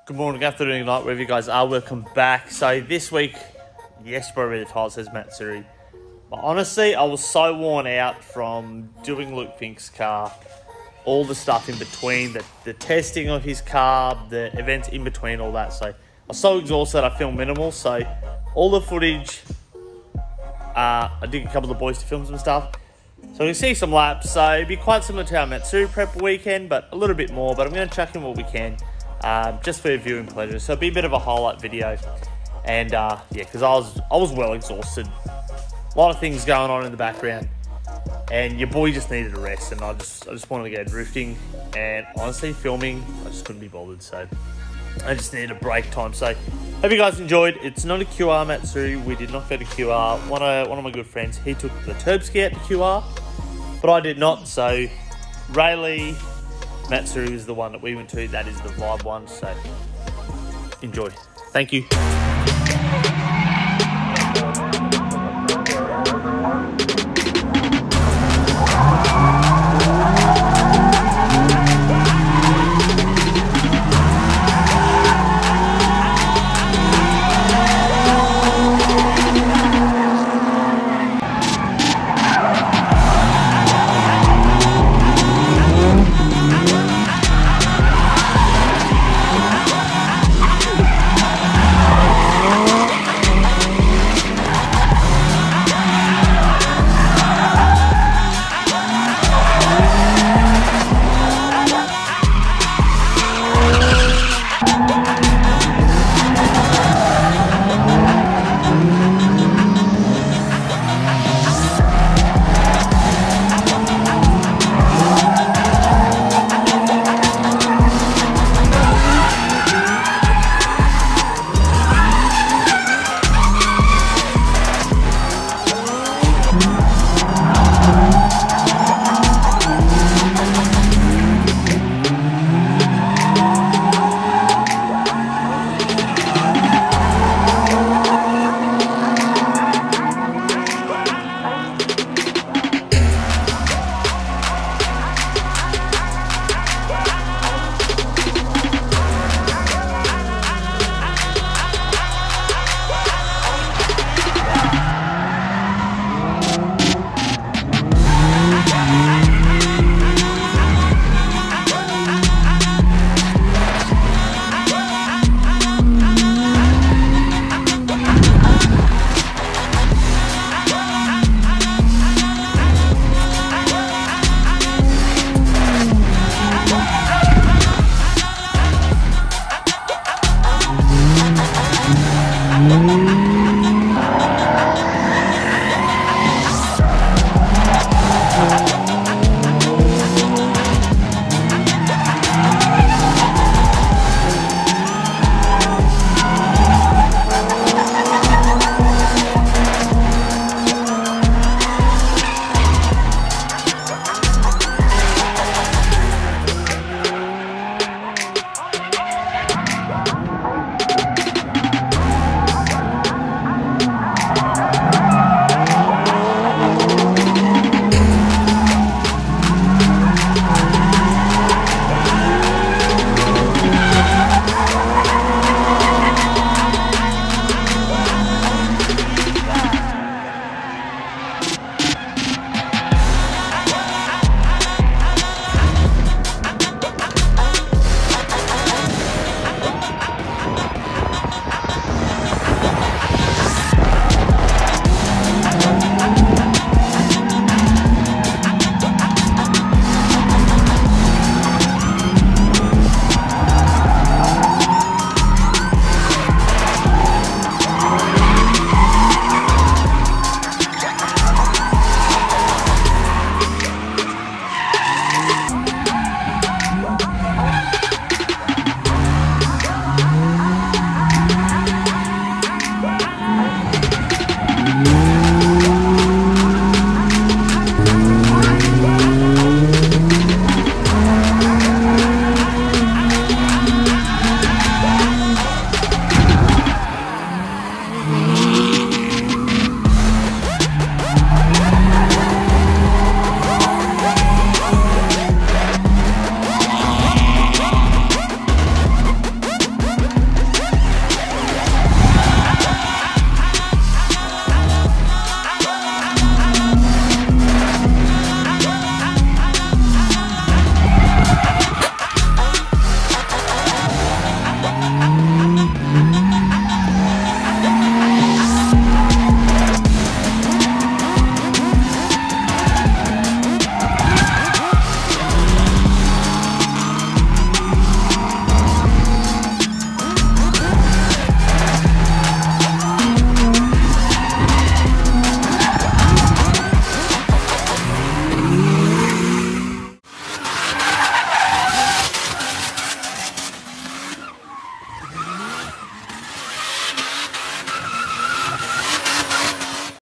Good morning, afternoon, night, wherever you guys are. Welcome back. So this week, yes, bro, the title says Matsuri. But honestly, I was so worn out from doing Luke Fink's car, all the stuff in between, the testing of his car, the events in between, all that. So I was so exhausted, I filmed minimal. So all the footage, I did a couple of the boys to film some stuff. So you can see some laps. So it'd be quite similar to our Matsuri prep weekend, but a little bit more. But I'm going to chuck in what we can, just for your viewing pleasure. So it'll be a bit of a highlight video. And yeah, because I was well exhausted. A lot of things going on in the background, and your boy just needed a rest. And I just wanted to go drifting. And honestly, filming, I just couldn't be bothered. So I just needed a break time. So hope you guys enjoyed. It's not a QR Matsuri. We did not go to QR. One of my good friends, he took the Turbski out to QR, but I did not. So Raleigh Matsuri is the one that we went to. That is the vibe one. So enjoy. Thank you.